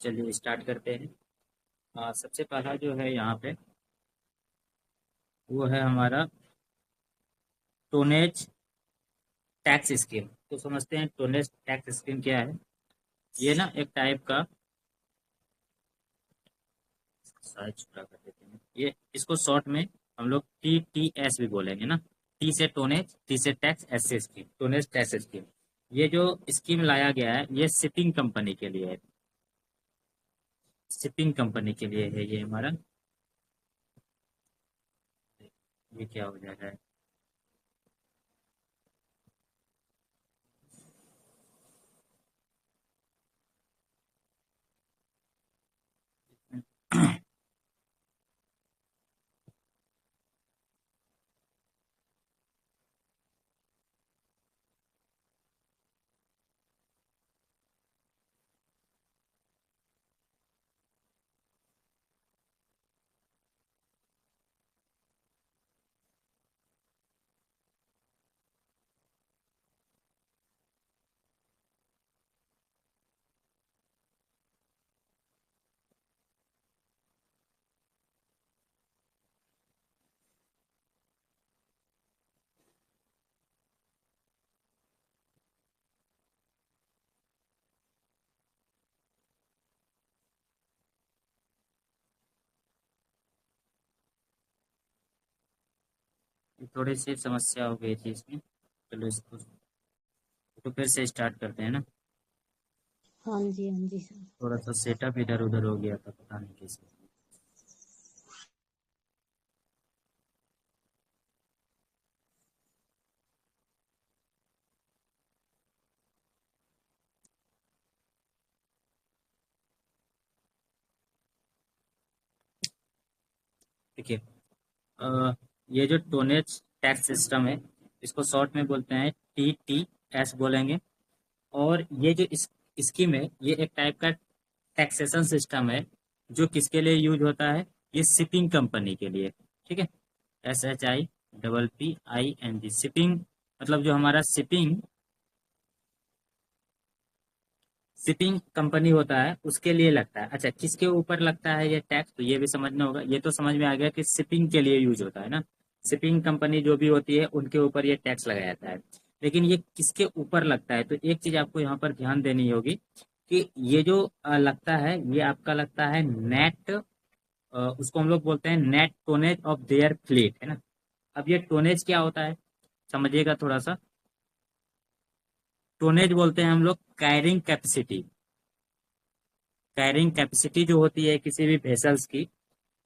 चलिए स्टार्ट करते हैं। सबसे पहला जो है यहाँ पे वो है हमारा टोनेज टैक्स स्कीम। तो समझते हैं टोनेज टैक्स स्कीम क्या है। ये ना एक टाइप का, साइज छोटा कर देते हैं, ये इसको शॉर्ट में हम लोग TTS भी बोलेंगे ना। टी से टोनेज, टी से टैक्स, एस से स्कीम, टोनेज टैक्स स्कीम। ये जो स्कीम लाया गया है ये शिपिंग कंपनी के लिए है। शिपिंग कंपनी के लिए है ये हमारा। ये क्या हो जा रहा है। थोड़ी सी समस्या हो गई थी इसमें। चलो इसको तो फिर से स्टार्ट करते हैं ना। हाँ जी, हाँ जी सर। थोड़ा सा सेटअप इधर उधर हो गया था, पता नहीं कैसे। देखिए, ये जो टोनेज टैक्स सिस्टम है इसको शॉर्ट में बोलते हैं TTS बोलेंगे। और ये जो स्कीम है ये एक टाइप का टैक्सेशन सिस्टम है जो किसके लिए यूज होता है। ये शिपिंग कंपनी के लिए। ठीक है। SHIPPING शिपिंग, मतलब जो हमारा शिपिंग शिपिंग कंपनी होता है उसके लिए लगता है। अच्छा, किसके ऊपर लगता है ये टैक्स, तो ये भी समझना होगा। ये तो समझ में आ गया कि शिपिंग के लिए यूज होता है ना। शिपिंग कंपनी जो भी होती है उनके ऊपर ये टैक्स लगाया जाता है। लेकिन ये किसके ऊपर लगता है, तो एक चीज आपको यहाँ पर ध्यान देनी होगी कि ये जो लगता है ये आपका लगता है नेट, उसको हम लोग बोलते हैं net tonnage of their fleet, है ना। अब ये टोनेज क्या होता है समझिएगा थोड़ा सा। टोनेज बोलते हैं हम लोग कैरिंग कैपेसिटी। कैरिंग कैपेसिटी जो होती है किसी भी वेसल्स की,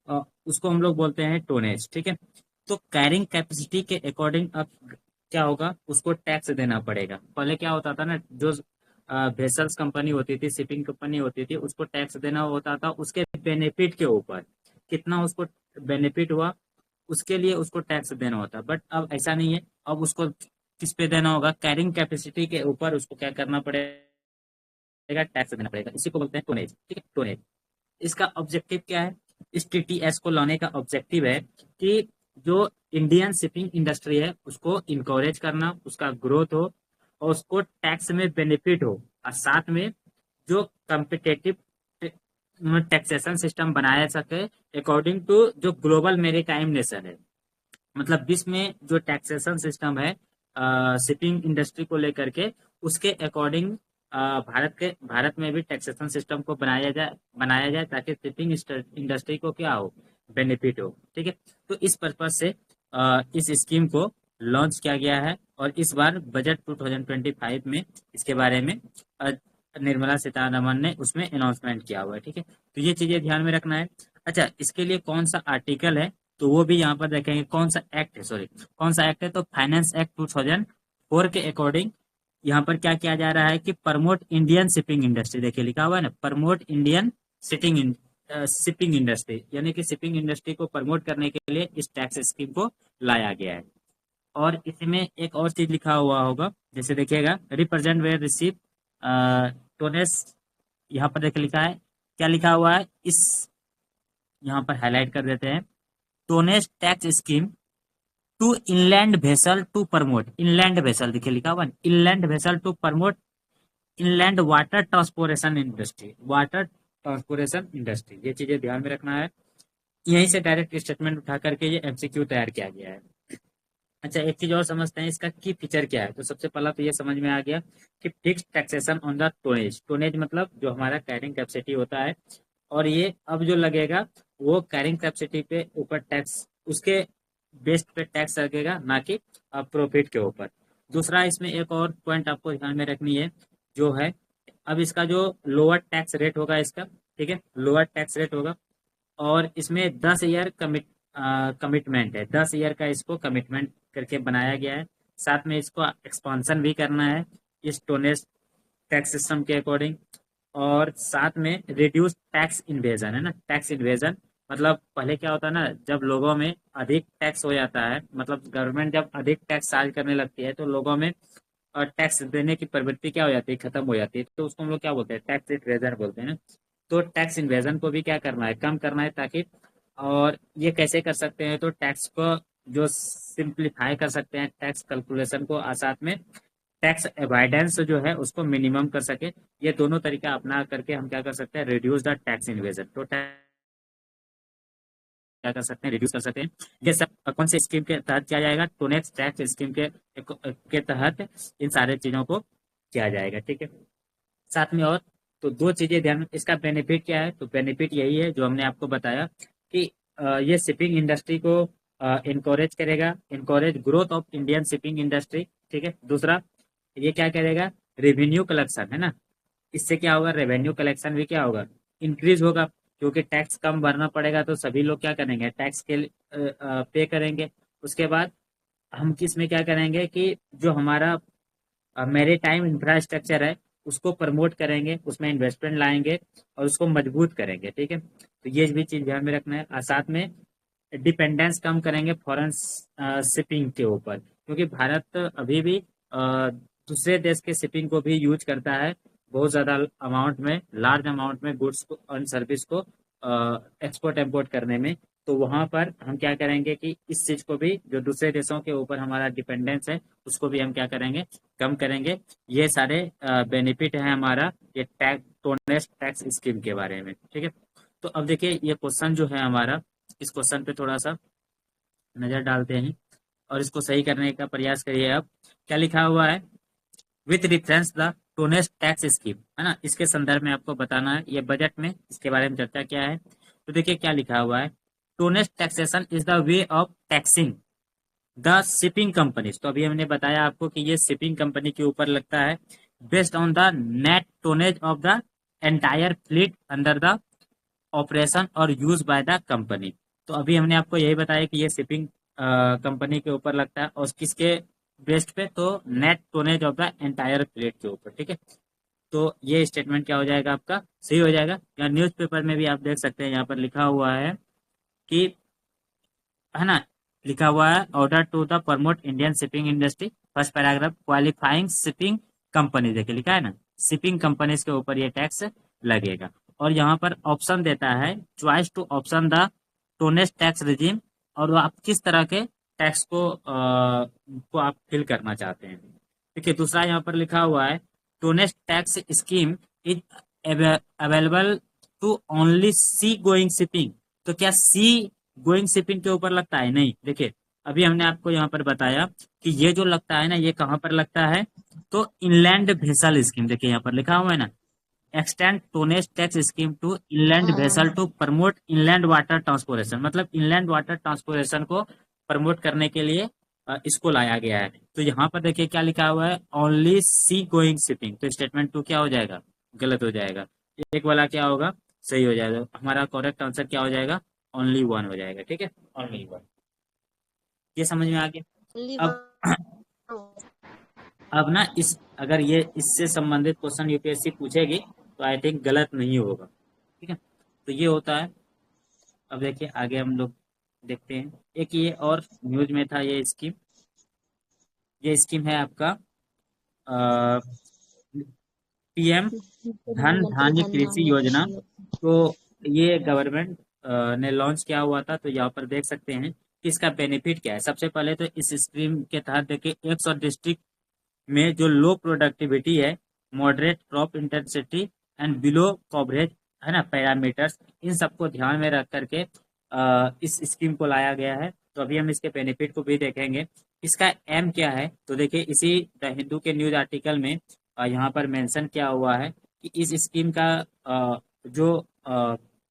उसको हम लोग बोलते हैं टोनेज। ठीक है। तो कैरिंग कैपेसिटी के अकॉर्डिंग अब क्या होगा, उसको टैक्स देना पड़ेगा। पहले क्या होता था ना, जो वेसल्स कंपनी होती थी, शिपिंग कंपनी होती थी, उसको टैक्स देना होता था उसके बेनिफिट के ऊपर। कितना उसको बेनिफिट हुआ उसके लिए उसको टैक्स देना होता। बट अब ऐसा नहीं है। अब उसको किस पे देना होगा, कैरिंग कैपेसिटी के ऊपर उसको क्या करना पड़ेगा, टैक्स देना पड़ेगा। इसी को बोलते हैं टोनेज। ठीक है, टोनेज। इसका ऑब्जेक्टिव क्या है, इस TTS को लाने का ऑब्जेक्टिव है कि जो इंडियन शिपिंग इंडस्ट्री है उसको इनकरेज करना, उसका ग्रोथ हो और उसको टैक्स में बेनिफिट हो। और साथ में जो कम्पिटेटिव टैक्सेशन सिस्टम बनाया सके अकॉर्डिंग टू जो ग्लोबल मेरीटाइम नेशन है। मतलब विश्व में जो टैक्सेशन सिस्टम है शिपिंग इंडस्ट्री को लेकर के, उसके अकॉर्डिंग भारत में भी टैक्सेशन सिस्टम को बनाया जाए ताकि शिपिंग इंडस्ट्री को क्या हो, बेनिफिट हो। ठीक है। तो इस पर्पज से इस स्कीम को लॉन्च किया गया है और इस बार बजट 2025 में इसके बारे में अ, निर्मला सीतारमन ने उसमें अनाउंसमेंट किया हुआ है। ठीक है। तो ये चीजें ध्यान में रखना है। अच्छा, इसके लिए कौन सा आर्टिकल है तो वो भी यहाँ पर देखेंगे। कौन सा एक्ट है, सॉरी, कौन सा एक्ट है, तो फाइनेंस एक्ट 2004 के अकॉर्डिंग यहाँ पर क्या किया जा रहा है कि प्रमोट इंडियन शिपिंग इंडस्ट्री। देखिए लिखा हुआ है ना, promote Indian shipping shipping industry, यानी कि शिपिंग इंडस्ट्री को प्रमोट करने के लिए इस टैक्स स्कीम को लाया गया है। और इसमें एक और चीज लिखा हुआ होगा, जैसे देखिएगा, रिप्रेजेंट वेयर रिसीव टोनेस। यहाँ पर देखिए लिखा है, क्या लिखा हुआ है, इस यहाँ पर हाईलाइट कर देते हैं। Tonnage tax scheme to inland vessel to promote, inland vessel देखिए लिखा हुआ, inland vessel to promote inland water transportation industry, water transportation industry, ये चीजें ध्यान में रखना है। यहीं से डायरेक्ट स्टेटमेंट उठा करके ये एमसीक्यू तैयार किया गया है। अच्छा, एक चीज और समझते हैं, इसका की फीचर क्या है। तो सबसे पहला तो ये समझ में आ गया कि fix taxation on the tonnage. Tonnage मतलब जो हमारा कैरिंग कैपेसिटी होता है, और ये अब जो लगेगा वो कैरिंग कैपेसिटी पे ऊपर टैक्स, उसके बेस्ड पे टैक्स लगेगा, ना कि प्रॉफिट के ऊपर। दूसरा, इसमें एक और पॉइंट आपको ध्यान में रखनी है, जो है अब इसका जो लोअर टैक्स रेट होगा इसका, ठीक है, लोअर टैक्स रेट होगा। और इसमें 10 ईयर कमिटमेंट है, 10 ईयर का इसको कमिटमेंट करके बनाया गया है। साथ में इसको एक्सपांसन भी करना है इस टोनेज टैक्स सिस्टम के अकॉर्डिंग। और साथ में रिड्यूस टैक्स इन्वेजन है ना, टैक्स इन्वेजन मतलब पहले क्या होता है ना, जब लोगों में अधिक टैक्स हो जाता है, मतलब गवर्नमेंट जब अधिक टैक्स चार्ज करने लगती है, तो लोगों में टैक्स देने की प्रवृत्ति क्या हो जाती है, खत्म हो जाती है। तो उसको हम लोग क्या बोलते हैं, टैक्स इन्वेजन बोलते हैं ना। तो टैक्स इन्वेजन को भी क्या करना है, कम करना है, ताकि, और ये कैसे कर सकते हैं, तो टैक्स को जो सिंप्लीफाई कर सकते हैं, टैक्स कैलकुलेशन को, और साथ में टैक्स अवॉइडेंस जो है उसको मिनिमम कर सके। ये दोनों तरीका अपना करके हम क्या कर सकते हैं, रिड्यूस द टैक्स इन्वेजन। तो क्या कर सकते हैं, रिड्यूस कर सकते हैं। ये सब कौन से स्कीम के तहत किया जाएगा, टोनेक्स टैक्स स्कीम के तहत इन सारे चीजों को किया जाएगा, ठीक है। साथ में और, तो दो चीजें ध्यान में, इसका बेनिफिट क्या है, तो बेनिफिट यही है जो हमने आपको बताया कि ये शिपिंग इंडस्ट्री को इनकरेज करेगा, encourage growth of Indian shipping industry, ठीक है। दूसरा, ये क्या करेगा, रेवेन्यू कलेक्शन है ना, इससे क्या होगा, रेवेन्यू कलेक्शन भी क्या होगा, इंक्रीज होगा। क्योंकि टैक्स कम भरना पड़ेगा, तो सभी लोग क्या करेंगे, टैक्स के पे करेंगे। उसके बाद हम किसमें क्या करेंगे कि जो हमारा मेरे टाइम इंफ्रास्ट्रक्चर है उसको प्रमोट करेंगे, उसमें इन्वेस्टमेंट लाएंगे और उसको मजबूत करेंगे, ठीक है। तो ये भी चीज ध्यान में रखना है। और साथ में डिपेंडेंस कम करेंगे फॉरेन शिपिंग के ऊपर, क्योंकि भारत अभी भी दूसरे देश के शिपिंग को भी यूज करता है, बहुत ज्यादा अमाउंट में, लार्ज अमाउंट में गुड्स को और सर्विस को एक्सपोर्ट इम्पोर्ट करने में। तो वहां पर हम क्या करेंगे कि इस चीज को भी, जो दूसरे देशों के ऊपर हमारा डिपेंडेंस है, उसको भी हम क्या करेंगे, कम करेंगे। ये सारे बेनिफिट है हमारा ये टैक्स, टोनेस्ट टैक्स स्कीम के बारे में, ठीक है। तो अब देखिए ये क्वेश्चन जो है हमारा, इस क्वेश्चन पे थोड़ा सा नजर डालते हैं और इसको सही करने का प्रयास करिए। अब क्या लिखा हुआ है, with reference the tonnage tax scheme, है ना, इसके संदर्भ में आपको बताना है, ये बजट में इसके बारे में चर्चा किया है। तो देखिए क्या लिखा हुआ है, tonnage taxation is the way of taxing the shipping companies. तो अभी हमने बताया आपको कि ये शिपिंग कंपनी के ऊपर लगता है, based on the net tonnage of the entire fleet under the operation और यूज बाय द कंपनी। तो अभी हमने आपको यही बताया कि ये शिपिंग कंपनी के ऊपर लगता है, और किसके बेस्ड पे, तो net tonnage of the entire fleet के ऊपर, ठीक है। तो ये स्टेटमेंट क्या हो जाएगा आपका, सही हो जाएगा। या न्यूज़पेपर में भी आप देख सकते हैं, यहाँ पर लिखा हुआ है कि, है ना, लिखा हुआ है order to the promote Indian shipping industry, first paragraph, qualifying shipping company, देखिए लिखा है ना, शिपिंग कंपनीज के ऊपर ये टैक्स लगेगा। और यहाँ पर ऑप्शन देता है, choice to option the tonnage tax regime, और वो आप किस तरह के टैक्स को आप फिल करना चाहते हैं। देखिए दूसरा यहाँ पर लिखा हुआ है, tonnage tax scheme is available to only sea going shipping. तो क्या सी गोइंग शिपिंग के ऊपर लगता है, नहीं। देखिए अभी हमने आपको यहाँ पर बताया कि ये जो लगता है ना, ये कहाँ पर लगता है, तो इनलैंड वेसल स्कीम, देखिए यहाँ पर लिखा हुआ है ना, extend tonnage tax scheme to inland vessel हाँ। To promote inland water transportation, मतलब इनलैंड वाटर ट्रांसपोर्टेशन को प्रमोट करने के लिए इसको लाया गया है। तो यहाँ पर देखिए क्या लिखा हुआ है, ओनली सी गोइंग शिपिंग। तो स्टेटमेंट 2 क्या हो जाएगा, गलत हो जाएगा। एक वाला क्या होगा, सही हो जाएगा। हमारा करेक्ट आंसर क्या हो जाएगा, ओनली वन हो जाएगा, ठीक है, ओनली वन। ये समझ में आ गया। only अब अब ना इस, अगर ये इससे संबंधित क्वेश्चन यूपीएससी पूछेगी तो आई थिंक गलत नहीं होगा, ठीक है। तो ये होता है। अब देखिए आगे हम लोग देखते हैं, एक ये और न्यूज में था ये स्कीम, ये स्कीम है आपका पीएम धन प्रधानमंत्री धान्य धन कृषि धान्य योजना। कृषि योजना। तो ये गवर्नमेंट ने लॉन्च किया हुआ था, तो यहाँ पर देख सकते हैं कि इसका बेनिफिट क्या है। सबसे पहले तो इस स्कीम के तहत देखिए 100 डिस्ट्रिक्ट में जो लो प्रोडक्टिविटी है, moderate crop intensity and below coverage है ना, पैरामीटर्स, इन सबको ध्यान में रख करके इस स्कीम को लाया गया है। तो अभी हम इसके बेनिफिट को भी देखेंगे। इसका एम क्या है, तो देखिए इसी द हिंदू के न्यूज आर्टिकल में यहाँ पर मेंशन किया हुआ है कि इस स्कीम का जो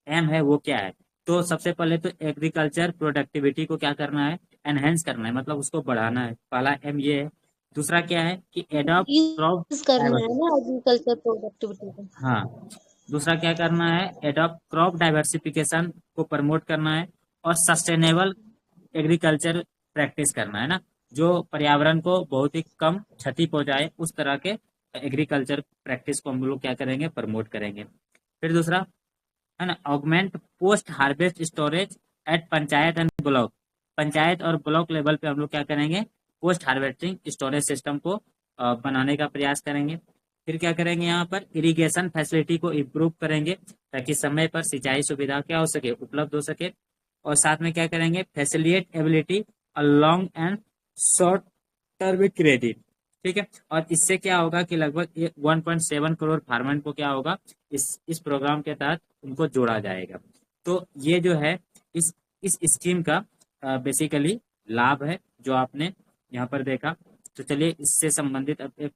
एम है वो क्या है। तो सबसे पहले तो एग्रीकल्चर प्रोडक्टिविटी को क्या करना है, एनहेंस करना है, मतलब उसको बढ़ाना है, पहला एम ये है। दूसरा क्या है कि एडॉप्ट क्रॉप यूज करना है डाइवर्सिटी। ना एग्रीकल्चर प्रोडक्टिविटी को। हाँ, दूसरा क्या करना है, एडॉप्ट क्रॉप डाइवर्सिफिकेशन को प्रमोट करना है, और सस्टेनेबल एग्रीकल्चर प्रैक्टिस करना है ना, जो पर्यावरण को बहुत ही कम क्षति पहुंचाए उस तरह के एग्रीकल्चर प्रैक्टिस को हम लोग क्या करेंगे, प्रमोट करेंगे। फिर दूसरा है ना, augment post harvest storage at panchayat and block. Panchayat और ब्लॉक लेवल पे हम लोग क्या करेंगे, पोस्ट हार्वेस्टिंग स्टोरेज सिस्टम को बनाने का प्रयास करेंगे। फिर क्या करेंगे, यहाँ पर इरिगेशन फैसिलिटी को इम्प्रूव करेंगे ताकि समय पर सिंचाई सुविधा क्या हो सके, उपलब्ध हो सके। और साथ में क्या करेंगे, facilitate ability long and short term credit. ठीक है, और इससे क्या होगा कि लगभग 1.7 करोड़ फार्मर को क्या होगा, इस प्रोग्राम के तहत उनको जोड़ा जाएगा। तो ये जो है इस स्कीम का बेसिकली लाभ है जो आपने यहाँ पर देखा। तो चलिए इससे संबंधित अब एक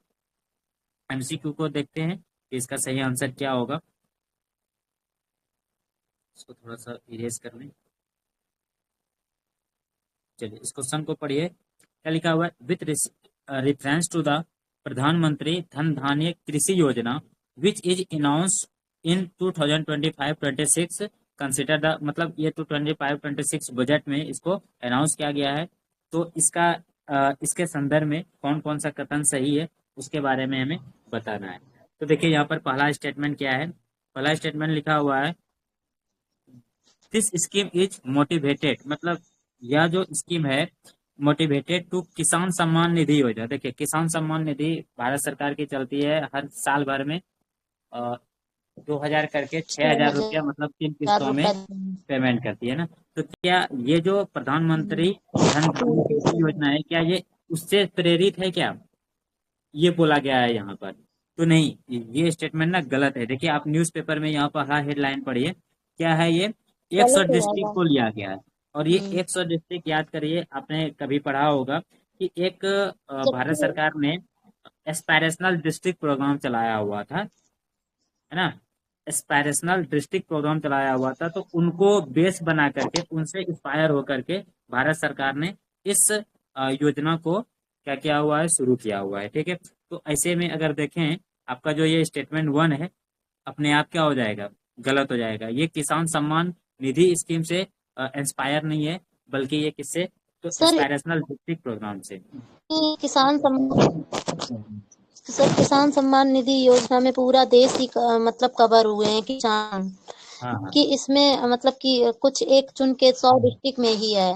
एमसीक्यू को देखते हैं कि इसका सही आंसर क्या होगा। इसको थोड़ा सा इरेज कर लें। चलिए इस क्वेश्चन को पढ़िए, क्या लिखा हुआ है, विथ रेफरेंस टू द प्रधानमंत्री धन धान्य कृषि योजना which is announce in 2025-26 consider the, मतलब ये 2025-26 बजट में इसको अनाउंस किया गया है। तो इसका इसके संदर्भ में कौन कौन सा कथन सही है उसके बारे में हमें बताना है। तो देखिए यहाँ पर पहला स्टेटमेंट क्या है, पहला स्टेटमेंट लिखा हुआ है, दिस स्कीम इज मोटिवेटेड, मतलब यह जो स्कीम है मोटिवेटेड टू किसान सम्मान निधि योजना। देखिए किसान सम्मान निधि भारत सरकार की चलती है हर साल भर में, 2,000 करके 6,000 रुपया, मतलब 3 किस्तों में ₹6,000 पेमेंट करती है ना। तो क्या ये जो प्रधानमंत्री धन धान्य कृषि योजना है, क्या ये उससे प्रेरित है क्या, ये बोला गया है यहाँ पर। तो नहीं, ये स्टेटमेंट ना गलत है। देखिए आप न्यूज़पेपर में यहाँ पर हेडलाइन पढ़िए, क्या है ये, 100 गलत है डिस्ट्रिक्ट वाला। को लिया गया है। और ये हम्म। 100 डिस्ट्रिक्ट याद करिए, आपने कभी पढ़ा होगा कि एक भारत जबकि सरकार ने एस्पायरेशनल डिस्ट्रिक्ट प्रोग्राम चलाया हुआ था, है ना, एस्पायरेशनल डिस्ट्रिक्ट प्रोग्राम चलाया हुआ था। तो उनको बेस बना करके, उनसे इंस्पायर होकर के भारत सरकार ने इस योजना को क्या किया हुआ है, शुरू किया हुआ है। ठीक है, तो ऐसे में अगर देखें, आपका जो ये स्टेटमेंट वन है अपने आप क्या हो जाएगा, गलत हो जाएगा। ये किसान सम्मान निधि स्कीम से इंस्पायर नहीं है, बल्कि ये किससे, तो सर, एस्पायरेशनल डिस्ट्रिक्ट प्रोग्राम से। किसान सम्मान सर किसान सम्मान निधि योजना में पूरा देश ही मतलब कवर हुए हैं किसान, हाँ हाँ कि इसमें मतलब कि कुछ एक चुन के 100 डिस्ट्रिक्ट में ही है।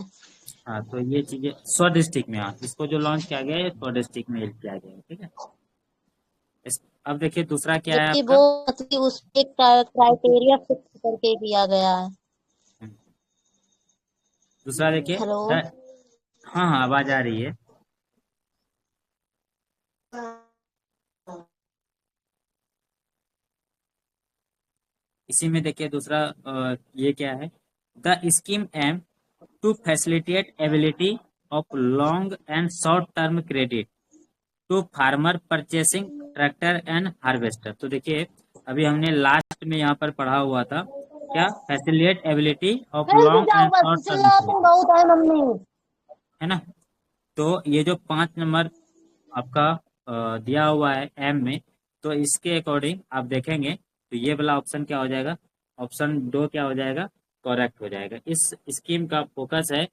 हाँ, तो ये चीजें 100 डिस्ट्रिक्ट में, हाँ इसको जो लॉन्च किया गया है 100 डिस्ट्रिक्ट में किया गया है। ठीक है, अब देखिए दूसरा क्या है जबकि वो आपका। मतलब कि उस पे क्राइटेरिया फिक्स करके किया गया है। दूसरा देखिए हेलो। हाँ हाँ, आवाज आ रही है। इसी में देखिए दूसरा ये क्या है, the scheme aim to facilitate ability of long and short term credit to farmer purchasing tractor and harvester. तो देखिए अभी हमने लास्ट में यहाँ पर पढ़ा हुआ था, क्या, फैसिलिटेट एबिलिटी ऑफ जल्दी लॉन्ग जाओ, एंड बस शॉर्ट टर्म चिल्लाते क्रेडिट, बहुत है मम्मी। है ना। तो ये जो 5 नंबर आपका दिया हुआ है एम में, तो इसके अकॉर्डिंग आप देखेंगे तो ये वाला ऑप्शन क्या हो जाएगा, ऑप्शन दो क्या हो जाएगा, करेक्ट हो जाएगा। इस स्कीम का फोकस है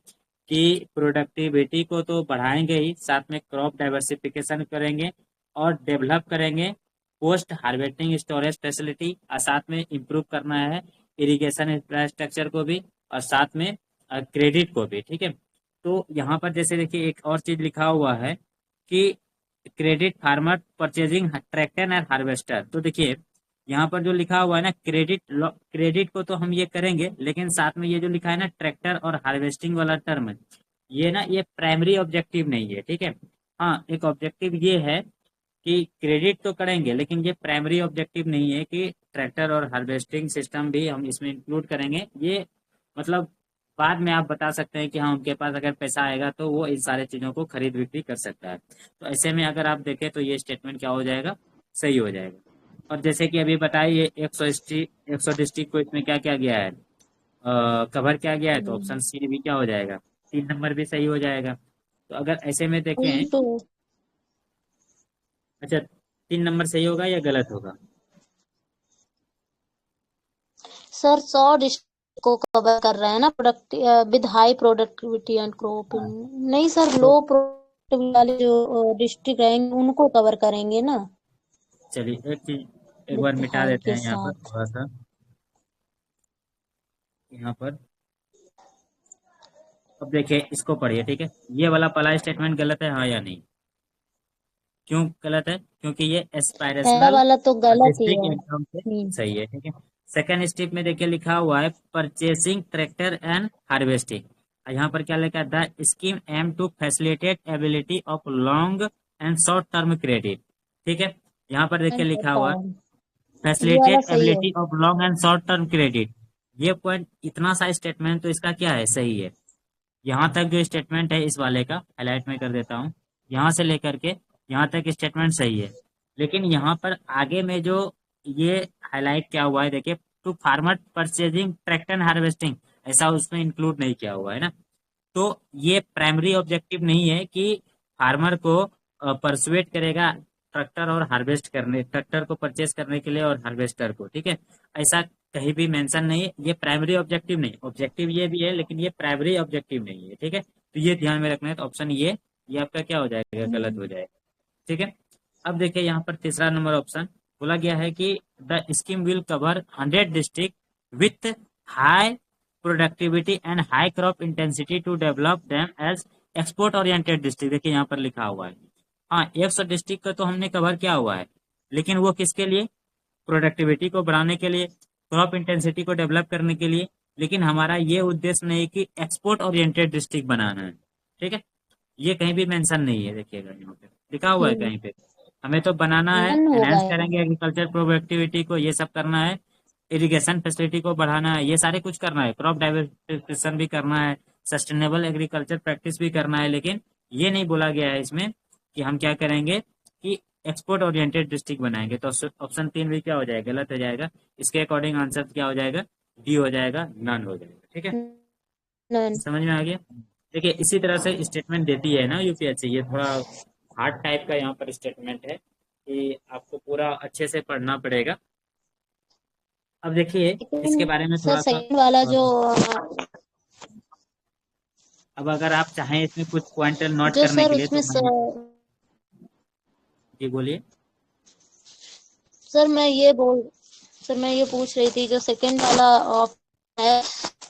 कि प्रोडक्टिविटी को तो बढ़ाएंगे ही, साथ में क्रॉप डाइवर्सिफिकेशन करेंगे और डेवलप करेंगे पोस्ट हार्वेस्टिंग स्टोरेज फैसिलिटी, और साथ में इम्प्रूव करना है इरिगेशन इंफ्रास्ट्रक्चर को भी, और साथ में क्रेडिट को भी। ठीक है, तो यहाँ पर जैसे देखिए एक और चीज लिखा हुआ है कि credit farmer purchasing tractor and harvester. तो देखिए यहाँ पर जो लिखा हुआ है ना, क्रेडिट को तो हम ये करेंगे, लेकिन साथ में ये जो लिखा है ना ट्रैक्टर और हार्वेस्टिंग वाला टर्म, ये ना ये प्राइमरी ऑब्जेक्टिव नहीं है। ठीक है, हाँ एक ऑब्जेक्टिव ये है कि क्रेडिट तो करेंगे, लेकिन ये प्राइमरी ऑब्जेक्टिव नहीं है कि ट्रैक्टर और हार्वेस्टिंग सिस्टम भी हम इसमें इंक्लूड करेंगे। ये मतलब बाद में आप बता सकते हैं कि हाँ, उनके पास अगर पैसा आएगा तो वो इन सारी चीजों को खरीद बिक्री कर सकता है। तो ऐसे में अगर आप देखें तो ये स्टेटमेंट क्या हो जाएगा, सही हो जाएगा। और जैसे कि अभी बताइए 100 डिस्ट्रिक्ट को इसमें क्या क्या गया है, कवर क्या गया है, तो ऑप्शन सी भी क्या हो जाएगा, 3 नंबर भी सही हो जाएगा। तो अगर ऐसे में देखें, वही तो। अच्छा 3 नंबर सही होगा या गलत होगा? सर 100 डिस्ट्रिक्ट को कवर कर रहे हैं ना, product with high productivity and crop in. हाँ, नहीं सर, तो लो प्रोडक्टिविटी वाले जो डिस्ट्रिक्ट रहेंगे उनको कवर करेंगे ना, चलिए एक चीज एक बार विद मिटा हाई देते के हैं यहाँ पर साथ। थोड़ा सा, यहाँ पर। अब देखिए इसको पढ़िए, ठीक है। ये वाला पहला स्टेटमेंट गलत है, हाँ या नहीं? क्यों गलत है? क्योंकि ये पहला एस्पायरेशनल वाला तो गलत ही डिस्ट्रिक्ट है। इनकम से सही है, ठीक है। सेकंड स्टेप में देखिए लिखा हुआ है परचेसिंग ट्रैक्टर एंड हार्वेस्टिंग। यहाँ पर क्या लिखा है, the scheme aim to facilitate ability of long and short term credit, ठीक है। यहाँ पर देखिए लिखा हुआ है ये वाला फैसिलिटेट सही है। Ability of long and short term credit. ये पॉइंट इतना सा स्टेटमेंट तो इसका क्या है, सही है। यहाँ तक जो स्टेटमेंट है इस वाले का हाईलाइट में कर देता हूँ, यहाँ से लेकर के यहाँ तक स्टेटमेंट सही है। लेकिन यहाँ पर आगे में जो ये हाईलाइट क्या हुआ है, देखिए, to farmer purchasing tractor and harvesting, ऐसा उसमें इंक्लूड नहीं किया हुआ है ना। तो ये प्राइमरी ऑब्जेक्टिव नहीं है कि फार्मर को परसुएट करेगा ट्रैक्टर और हार्वेस्ट करने, ट्रैक्टर को परचेज करने के लिए और हार्वेस्टर को, ठीक है। ऐसा कहीं भी मेंशन नहीं है, ये प्राइमरी ऑब्जेक्टिव नहीं, ऑब्जेक्टिव ये भी है लेकिन ये प्राइमरी ऑब्जेक्टिव नहीं है, ठीक है। तो ये ध्यान में रखना है। तो ऑप्शन ये आपका क्या हो जाएगा, गलत हो जाएगा, ठीक है। अब देखिए यहाँ पर तीसरा नंबर ऑप्शन बोला गया है कि the scheme will cover 100 district with high productivity and high crop intensity to develop them as export oriented district. देखिए यहाँ पर लिखा हुआ है, हाँ 100 डिस्ट्रिक्ट का तो हमने कवर किया हुआ है, लेकिन वो किसके लिए, प्रोडक्टिविटी को बढ़ाने के लिए, क्रॉप इंटेंसिटी को डेवलप करने के लिए। लेकिन हमारा ये उद्देश्य नहीं कि एक्सपोर्ट ओरिएंटेड डिस्ट्रिक्ट बनाना है, ठीक है। ये कहीं भी मेंशन नहीं है, देखिएगा यहाँ पे लिखा हुआ है कहीं पे। हमें तो बनाना है, नन होगा एनहांस यहाँ। करेंगे एग्रीकल्चर प्रोडक्टिविटी को, ये सब करना है, इरिगेशन फैसिलिटी को बढ़ाना है, ये सारे कुछ करना है, क्रॉप डाइवर्सिफिकेशन भी करना है, सस्टेनेबल एग्रीकल्चर प्रैक्टिस भी करना है। लेकिन ये नहीं बोला गया है इसमें कि हम क्या करेंगे कि एक्सपोर्ट ओरिएंटेड डिस्ट्रिक्ट बनाएंगे। तो ऑप्शन 3 भी क्या हो जाएगा, गलत हो जाएगा। इसके अकॉर्डिंग आंसर क्या हो जाएगा, डी हो जाएगा, नन हो जाएगा, ठीक है। नन। समझ में आ गया? देखिए इसी तरह से स्टेटमेंट देती है ना यूपीएससी, ये थोड़ा हार्ड टाइप का यहाँ पर स्टेटमेंट है कि आपको पूरा अच्छे से पढ़ना पड़ेगा। अब देखिए इसके लेकिन बारे में सर थोड़ा सा सेकंड वाला अब अगर आप चाहें इसमें कुछ पॉइंट नोट जो करने सर के लिए तो उसमें मैं, जी बोलिए। सर मैं ये पूछ रही थी, जो सेकंड वाला ऑप्शन है,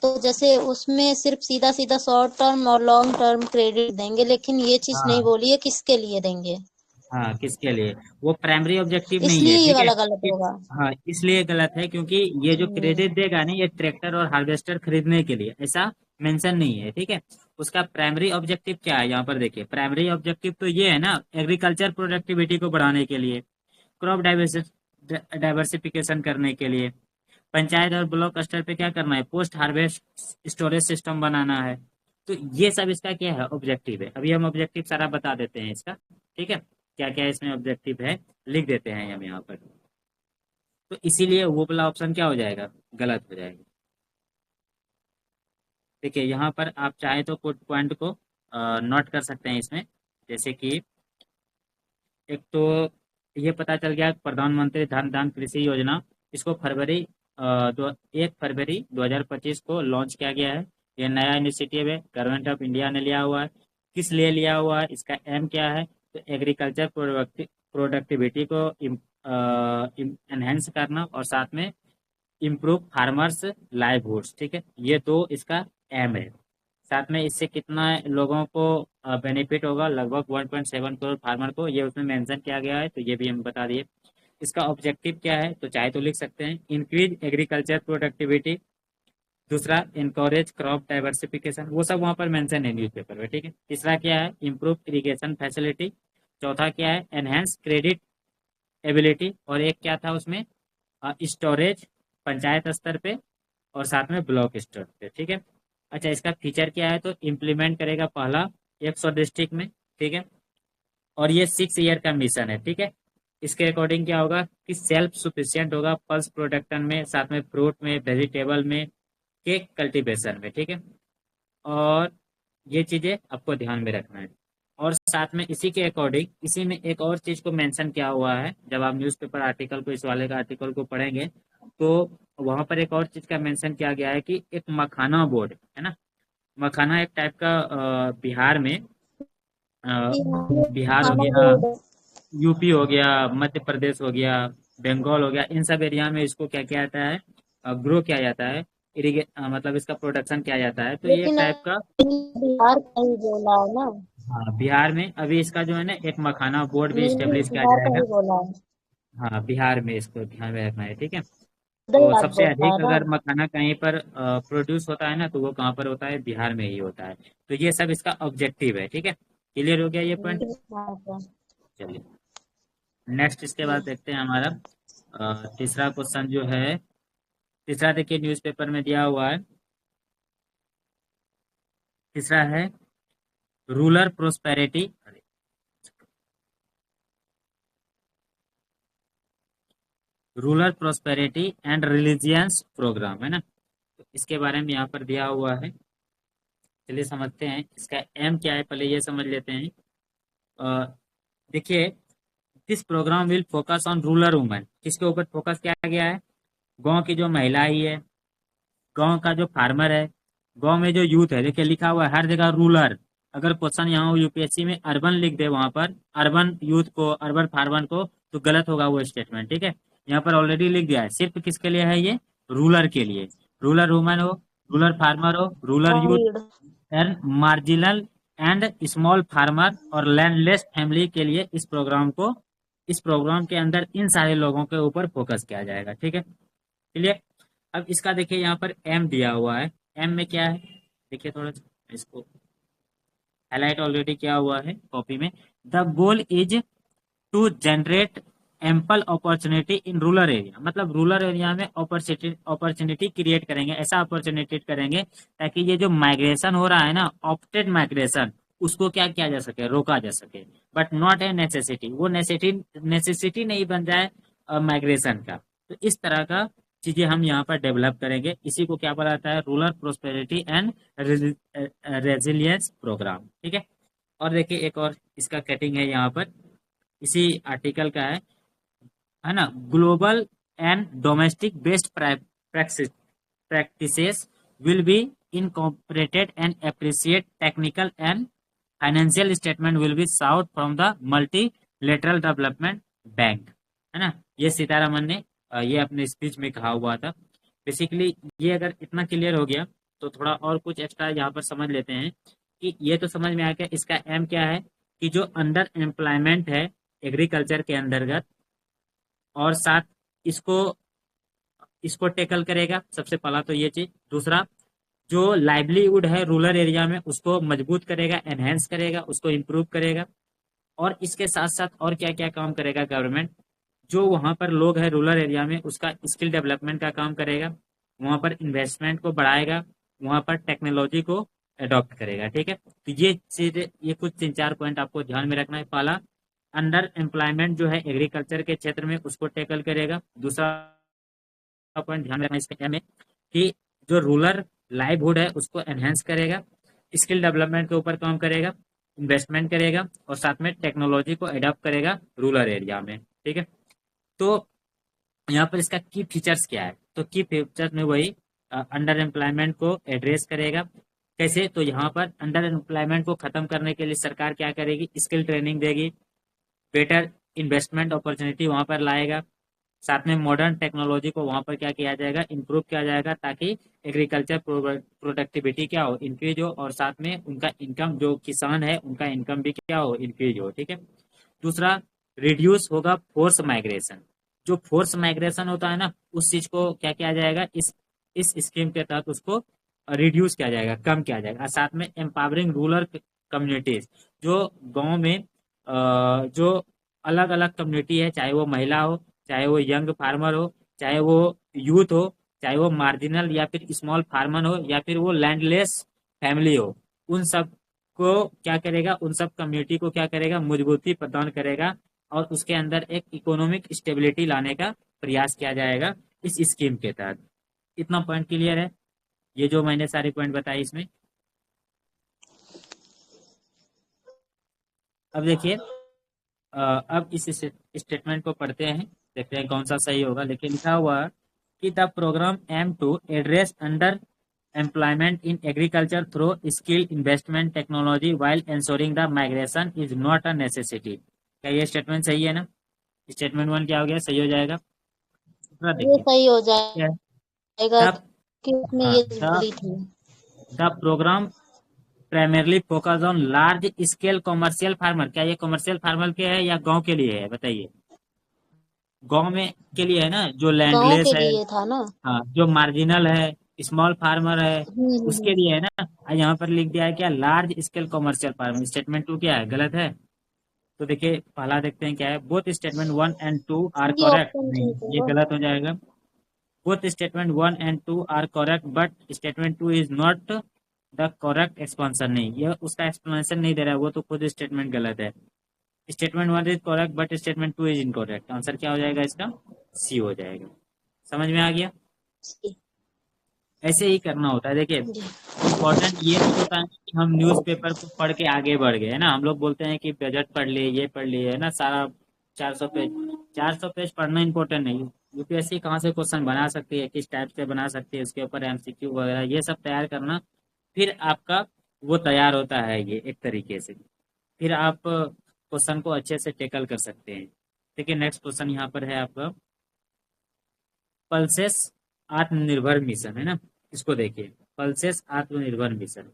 तो जैसे उसमें सिर्फ सीधा सीधा शॉर्ट टर्म और लॉन्ग टर्म क्रेडिट देंगे, लेकिन ये चीज नहीं हाँ बोली है किसके लिए देंगे। हाँ, किसके लिए, वो प्राइमरी ऑब्जेक्टिव नहीं है, इसलिए ये ठीक है। वाला गलत होगा। हाँ इसलिए गलत है क्योंकि ये जो क्रेडिट देगा ना, ये ट्रैक्टर और हार्वेस्टर खरीदने के लिए, ऐसा मेंशन नहीं है, ठीक है। उसका प्राइमरी ऑब्जेक्टिव क्या है, यहाँ पर देखिए प्राइमरी ऑब्जेक्टिव तो ये है ना, एग्रीकल्चर प्रोडक्टिविटी को बढ़ाने के लिए, क्रॉप डाइवर्सिफिकेशन करने के लिए, पंचायत और ब्लॉक स्तर पे क्या करना है, पोस्ट हार्वेस्ट स्टोरेज सिस्टम बनाना है। तो ये सब इसका क्या है, ऑब्जेक्टिव है। अभी हम ऑब्जेक्टिव सारा बता देते हैं इसका, ठीक है, क्या क्या इसमें ऑब्जेक्टिव है, लिख देते हैं हम यहाँ पर। तो इसीलिए वो वाला ऑप्शन क्या हो जाएगा, गलत हो जाएगा। देखिए यहाँ पर आप चाहे तो कुछ पॉइंट को नोट कर सकते हैं इसमें, जैसे कि एक तो ये पता चल गया प्रधानमंत्री धन धान कृषि योजना, इसको 1 फरवरी 2025 को लॉन्च किया गया है। ये नया इनिशिएटिव है, गवर्नमेंट ऑफ इंडिया ने लिया हुआ है। किस लिए लिया हुआ है, इसका एम क्या है, तो एग्रीकल्चर प्रोडक्टिविटी को एनहेंस करना और साथ में इम्प्रूव फार्मर्स लाइवहुड्स, ठीक है। ये दो इसका एम है। साथ में इससे कितना लोगों को बेनिफिट होगा, लगभग 1.7 करोड़ फार्मर को, ये उसमें मेंशन किया गया है, तो ये भी हम बता दिए। इसका ऑब्जेक्टिव क्या है, तो चाहे तो लिख सकते हैं इंक्रीज एग्रीकल्चर प्रोडक्टिविटी, दूसरा इनकरेज क्रॉप डाइवर्सिफिकेशन, वो सब वहाँ पर मेंशन है न्यूज़पेपर में, ठीक है। तीसरा क्या है, इम्प्रूव इरिगेशन फैसिलिटी। चौथा क्या है, एनहेंस क्रेडिट एबिलिटी, और एक क्या था उसमें, स्टोरेज पंचायत स्तर पे और साथ में ब्लॉक स्तर पे, ठीक है। अच्छा, इसका फीचर क्या है, तो इम्प्लीमेंट करेगा पहला 100 डिस्ट्रिक्ट में, ठीक है। और ये 6 ईयर का मिशन है, ठीक है। इसके अकॉर्डिंग क्या होगा कि सेल्फ सुफिशियंट होगा पल्स प्रोडक्शन में, साथ में फ्रूट में, वेजिटेबल में, केक कल्टीवेशन में, ठीक है। और ये चीजें आपको ध्यान में रखना है। और साथ में इसी के अकॉर्डिंग इसी में एक और चीज को मेंशन किया हुआ है, जब आप न्यूज़पेपर आर्टिकल को, इस वाले का आर्टिकल को पढ़ेंगे, तो वहां पर एक और चीज का मेंशन किया गया है कि एक मखाना बोर्ड है ना। मखाना एक टाइप का बिहार में, अ, जी हाँ, बिहार हो खाना गया, बोर्ड। यूपी हो गया, मध्य प्रदेश हो गया, बंगाल हो गया, इन सब एरिया में इसको क्या किया जाता है, ग्रो किया जाता है, मतलब इसका प्रोडक्शन किया जाता है, तो ये एक लेकिन टाइप का। बिहार का ही बोला है ना। हाँ, बिहार में अभी इसका जो है ना एक मखाना बोर्ड भी मेनली स्टेब्लिश किया बिहार का जाएगा। ही बोला है। हाँ, बिहार में इसको ध्यान में रखना है, ठीक है। उधर तो बात सबसे बोलता है अधिक ना। अगर मखाना कहीं पर प्रोड्यूस होता है ना, तो वो कहाँ पर होता है, बिहार में ही होता है। तो ये सब इसका ऑब्जेक्टिव है, ठीक है। क्लियर हो गया ये पॉइंट। हाँ सर। चलिए, नेक्स्ट इसके बाद जी। देखते हैं हमारा तीसरा क्वेश्चन जो है। तीसरा देखिए न्यूज़पेपर में दिया हुआ है। तीसरा है rural prosperity, rural prosperity and resilience programme, है ना। तो इसके बारे में यहाँ पर दिया हुआ है। चलिए समझते हैं इसका एम क्या है, पहले ये समझ लेते हैं। अ, देखिए, this programme will focus on rural women. किसके ऊपर फोकस किया गया है, गांव की जो महिला ही है, गांव का जो फार्मर है, गांव में जो यूथ है। देखिए लिखा हुआ है हर जगह रूरल। अगर क्वेश्चन यहाँ यूपीएससी में अर्बन लिख दे, वहां पर अर्बन यूथ को, अर्बन फार्मर को, तो गलत होगा वो स्टेटमेंट, ठीक है। यहाँ पर ऑलरेडी लिख दिया है, सिर्फ किसके लिए है ये, रूरल के लिए। रूरल वुमेन हो, रूरल फार्मर हो, रूरल यूथ ग्रामीण। And marginal and small farmer और लैंडलेस फैमिली के लिए इस प्रोग्राम के अंदर इन सारे लोगों के ऊपर फोकस किया जाएगा, ठीक है। चलिए, अब इसका देखिए यहाँ पर एम दिया हुआ है। एम में क्या है, देखिए थोड़ा सा इसको हाईलाइट ऑलरेडी किया हुआ है कॉपी में। The goal is to generate ample opportunity in rural area, मतलब रूरल एरिया में अपॉर्चुनिटी क्रिएट करेंगे, ऐसा अपॉर्चुनिटी करेंगे ताकि ये जो माइग्रेशन हो रहा है ना, ऑप्टेड माइग्रेशन, उसको क्या किया जा सके, रोका जा सके। बट नॉट ए नेसेसिटी, वो नेसेसिटी नहीं बन जाए माइग्रेशन का। तो इस तरह का चीजें हम यहाँ पर डेवलप करेंगे। इसी को क्या बोला जाता है, rural prosperity and resilience programme, ठीक है। और देखिए एक और इसका कटिंग है यहाँ पर, इसी आर्टिकल का है ना। Global and domestic best practices will be incorporated and appreciate technical and financial statement will be sought from the multilateral development bank, है ना। ये सीतारामन ने ये अपने स्पीच में कहा हुआ था। बेसिकली ये अगर इतना क्लियर हो गया, तो थोड़ा और कुछ एक्स्ट्रा यहाँ पर समझ लेते हैं कि ये तो समझ में आ गया इसका एम क्या है, कि जो अंडर एम्प्लॉयमेंट है एग्रीकल्चर के अंतर्गत, और साथ इसको इसको टेकल करेगा, सबसे पहला तो ये चीज। दूसरा, जो लाइवलीहुड है रूरल एरिया में, उसको मजबूत करेगा, एनहेंस करेगा, उसको इम्प्रूव करेगा। और इसके साथ साथ और क्या क्या काम करेगा गवर्नमेंट, जो वहां पर लोग हैं रूरल एरिया में, उसका स्किल डेवलपमेंट का काम करेगा, वहां पर इन्वेस्टमेंट को बढ़ाएगा, वहां पर टेक्नोलॉजी को अडॉप्ट करेगा, ठीक है। तो ये चीज, ये कुछ 3-4 पॉइंट आपको ध्यान में रखना है। पहला, अंडर एम्प्लॉयमेंट जो है एग्रीकल्चर के क्षेत्र में, उसको टैकल करेगा। दूसरा पॉइंट ध्यान रखना इसके में, कि जो रूरल लाइवहुड है उसको एनहेंस करेगा, स्किल डेवलपमेंट के ऊपर काम करेगा, इन्वेस्टमेंट करेगा, और साथ में टेक्नोलॉजी को अडॉप्ट करेगा रूरल एरिया में, ठीक है। तो यहाँ पर इसका की फीचर्स क्या है, तो की फीचर्स में वही अंडर एम्प्लॉयमेंट को एड्रेस करेगा। कैसे, तो यहाँ पर अंडर एम्प्लॉयमेंट को खत्म करने के लिए सरकार क्या करेगी, स्किल ट्रेनिंग देगी, बेटर इन्वेस्टमेंट अपॉर्चुनिटी वहां पर लाएगा, साथ में मॉडर्न टेक्नोलॉजी को वहां पर क्या किया जाएगा, इंप्रूव किया जाएगा, ताकि एग्रीकल्चर प्रोडक्टिविटी क्या हो, इंक्रीज हो, और साथ में उनका इनकम, जो किसान है उनका इनकम भी क्या हो, इंक्रीज हो, ठीक है। दूसरा, रिड्यूस होगा फोर्स माइग्रेशन। जो फोर्स माइग्रेशन होता है ना, उस चीज को क्या किया जाएगा, इस स्कीम के तहत उसको रिड्यूस किया जाएगा, कम किया जाएगा। और साथ में एम्पावरिंग रूरल कम्युनिटीज, जो गांव में जो अलग अलग कम्युनिटी है, चाहे वो महिला हो, चाहे वो यंग फार्मर हो, चाहे वो यूथ हो, चाहे वो मार्जिनल या फिर स्मॉल फार्मर हो, या फिर वो लैंडलेस फैमिली हो, उन सब को क्या करेगा, उन सब कम्युनिटी को क्या करेगा, मजबूती प्रदान करेगा, और उसके अंदर एक इकोनॉमिक स्टेबिलिटी लाने का प्रयास किया जाएगा इस स्कीम के तहत। इतना पॉइंट क्लियर है, ये जो मैंने सारे पॉइंट बताए इसमें। अब देखिए, अब इस स्टेटमेंट को पढ़ते हैं, देखते हैं कौन सा सही होगा। लेकिन लिखा हुआ है कि the programme aim to address under employment in agriculture through skill investment technology while ensuring the migration is not a necessity. क्या ये स्टेटमेंट सही है ना? स्टेटमेंट वन क्या हो गया, सही हो जाएगा। दूसरा ये देखिए सही हो क्या है। जाएगा द कि उसमें हाँ ये द बोली थी। The programme primarily focus on large scale commercial farmer. क्या ये कॉमर्शियल फार्मर के है या गांव के लिए है, बताइए। गांव में के लिए है ना, जो गांव लैंडलेस के है। लिए था ना। हाँ, जो मार्जिनल है, स्मॉल फार्मर है, उसके हम्म। लिए है ना। यहाँ पर लिख दिया है क्या, large scale commercial farmer. Statement two क्या है, गलत है। तो देखिए पहला देखते हैं क्या है, both statement one and two are see correct, option नहीं ठीक ये होगा। गलत हो जाएगा। Both statement one and two are correct but statement two is not the correct explanation. नहीं, ये उसका एक्सप्लेनेशन नहीं दे रहा है, वो तो खुद स्टेटमेंट गलत है। Statement one is correct but statement two is incorrect. Answer क्या हो जाएगा इसका, सी हो जाएगा। समझ में आ गया? जी। ऐसे ही करना होता है। देखिए जी। इम्पोर्टेंट ये नहीं होता है कि हम न्यूज़पेपर को पढ़ के आगे बढ़ गए, है ना। हम लोग बोलते हैं कि बजट पढ़ लिए, ये पढ़ लिए, है ना, सारा 400 पेज। 400 पेज पढ़ना इम्पोर्टेंट नहीं। यूपीएससी कहाँ से क्वेश्चन बना सकती है, किस टाइप से बना सकती है, उसके ऊपर एमसीक्यू वगैरह ये सब तैयार करना, फिर आपका वो तैयार होता है ये एक तरीके से। फिर आप क्वेश्चन को अच्छे से टेकल कर सकते हैं। देखिए नेक्स्ट क्वेश्चन यहाँ पर है आपका, पल्सेस आत्मनिर्भर मिशन, है ना। इसको देखिए, पल्सेस आत्मनिर्भर मिशन,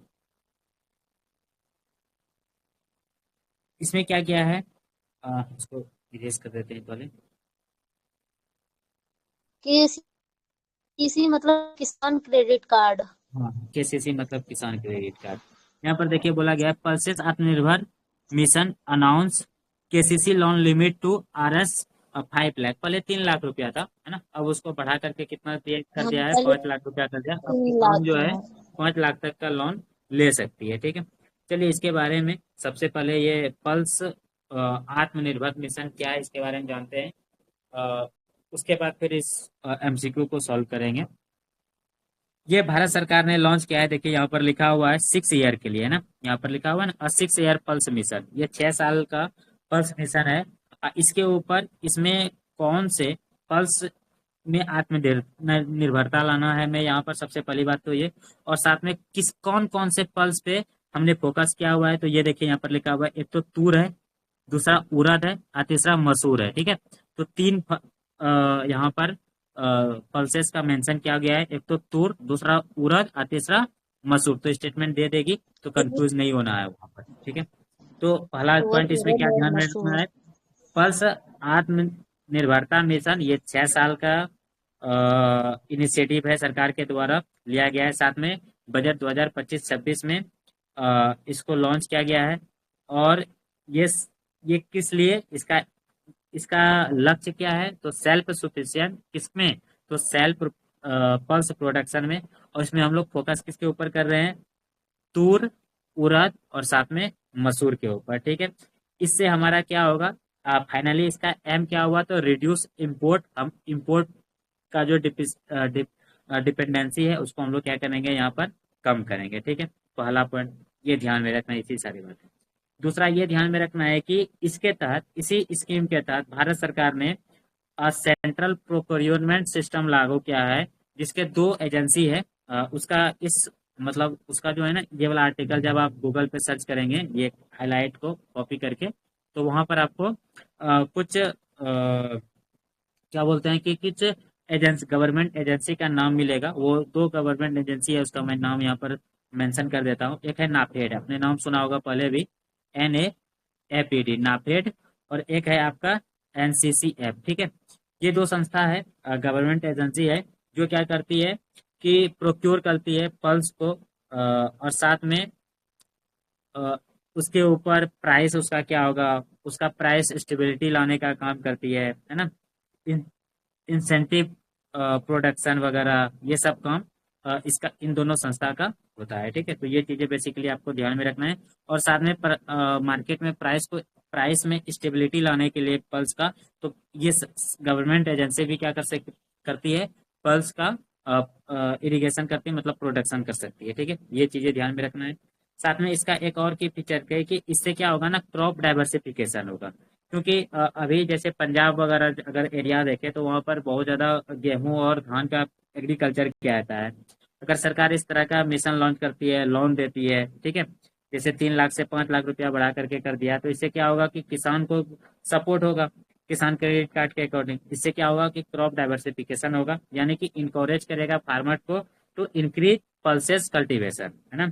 इसमें क्या क्या है, इसको इरेज कर देते हैं पहले। केसीसी मतलब किसान क्रेडिट कार्ड। हाँ, केसीसी मतलब किसान क्रेडिट कार्ड। यहाँ पर देखिए बोला गया है, pulses Atmanirbhar mission announce KCC loan limit to RS 5 lakh. पहले 3 लाख रुपया था, है ना, अब उसको बढ़ा करके कितना कर हाँ, दिया है, पहले 5 लाख रुपया कर दिया। अब 3 लाख किसान जो है था। 5 लाख तक का लोन ले सकती है, ठीक है। चलिए इसके बारे में सबसे पहले ये पल्स आत्मनिर्भर मिशन क्या है, इसके बारे में जानते हैं। अ, उसके बाद फिर इस MCQ को सॉल्व करेंगे। ये भारत सरकार ने लॉन्च किया है। देखिए यहाँ पर लिखा हुआ है 6 ईयर के लिए, है ना, यहाँ पर लिखा हुआ है ना, 6 ईयर पल्स मिशन। ये 6 साल का पल्स मिशन है। इसके ऊपर इसमें कौन से पल्स में आत्मनिर्भरता लाना है, मैं यहाँ पर सबसे पहली बात तो ये, और साथ में किस कौन कौन से पल्स पे हमने फोकस किया हुआ है। तो ये देखिए यहाँ पर लिखा हुआ है, एक तो तूर है, दूसरा उड़द है, और तीसरा मसूर है, ठीक है। तो यहाँ पर पल्सेस का मेंशन किया गया है, एक तो तूर, दूसरा उड़द और तीसरा मसूर। तो स्टेटमेंट दे देगी, तो कंफ्यूज नहीं होना है वहां पर, ठीक है। तो पहला और पॉइंट इसमें उड़द क्या और ध्यान में रखना मसूर। है, पल्स आत्मनिर्भरता मिशन ये 6 साल का इनिशिएटिव है, सरकार के द्वारा लिया गया है। साथ में बजट 2025-26 में इसको लॉन्च किया गया है। और ये ये किस लिए, इसका इसका लक्ष्य क्या है, तो सेल्फ सफिशिएंट किसमें, तो सेल्फ पल्स प्रोडक्शन में। और इसमें हम लोग फोकस किसके ऊपर कर रहे हैं, तूर, उड़द और साथ में मसूर के ऊपर, ठीक है। इससे हमारा क्या होगा, फाइनली इसका एम क्या हुआ, तो रिड्यूस इम्पोर्ट। हम इम्पोर्ट का जो डिपेंडेंसी है उसको हम लोग क्या करेंगे, यहाँ पर कम करेंगे, ठीक है। पहला पॉइंट ये ध्यान में रखना है, इसी सारी बातें। दूसरा ये ध्यान में रखना है कि इसके तहत, इसी स्कीम के तहत भारत सरकार ने सेंट्रल प्रोक्योरमेंट सिस्टम लागू किया है, जिसके 2 एजेंसी है। उसका इस मतलब उसका जो है ना, ये वाला आर्टिकल जब आप गूगल पे सर्च करेंगे, ये हाईलाइट को कॉपी करके, तो वहां पर आपको कुछ क्या बोलते हैं कि कुछ एजेंसी, गवर्नमेंट एजेंसी का नाम मिलेगा। वो 2 गवर्नमेंट एजेंसी है, उसका मैं नाम यहाँ पर मेंशन कर देता हूँ। एक है नाफेड, आपने नाम सुना होगा पहले भी, NAFED, नाफेड। और एक है आपका NCCF, ठीक है। ये 2 संस्था है, गवर्नमेंट एजेंसी है, जो क्या करती है कि प्रोक्योर करती है पल्स को, और साथ में अ, उसके ऊपर प्राइस उसका क्या होगा, उसका प्राइस स्टेबिलिटी लाने का काम करती है ना। इंसेंटिव प्रोडक्शन वगैरह ये सब काम इसका इन दोनों संस्था का होता है। ठीक है, तो ये चीजें बेसिकली आपको ध्यान में रखना है। और साथ में मार्केट में प्राइस में स्टेबिलिटी लाने के लिए पल्स का, तो ये गवर्नमेंट एजेंसी भी क्या करती है, पल्स का इरिगेशन करती है, मतलब प्रोडक्शन कर सकती है। ठीक है, ये चीजें ध्यान में रखना है। साथ में इसका एक और की फीचर है कि इससे क्या होगा ना, क्रॉप डाइवर्सिफिकेशन होगा। क्योंकि अभी जैसे पंजाब वगैरह अगर एरिया देखे तो वहाँ पर बहुत ज्यादा गेहूं और धान का एग्रीकल्चर किया जाता है। अगर सरकार इस तरह का मिशन लॉन्च करती है, लोन देती है, ठीक है, जैसे 3 लाख से 5 लाख रुपया बढ़ा करके कर दिया, तो इससे क्या होगा कि किसान को सपोर्ट होगा, किसान क्रेडिट कार्ड के अकॉर्डिंग। इससे क्या होगा कि क्रॉप डाइवर्सिफिकेशन होगा, यानी कि इंकरेज करेगा फार्मर को टू इंक्रीज पल्सेस कल्टीवेशन, है ना।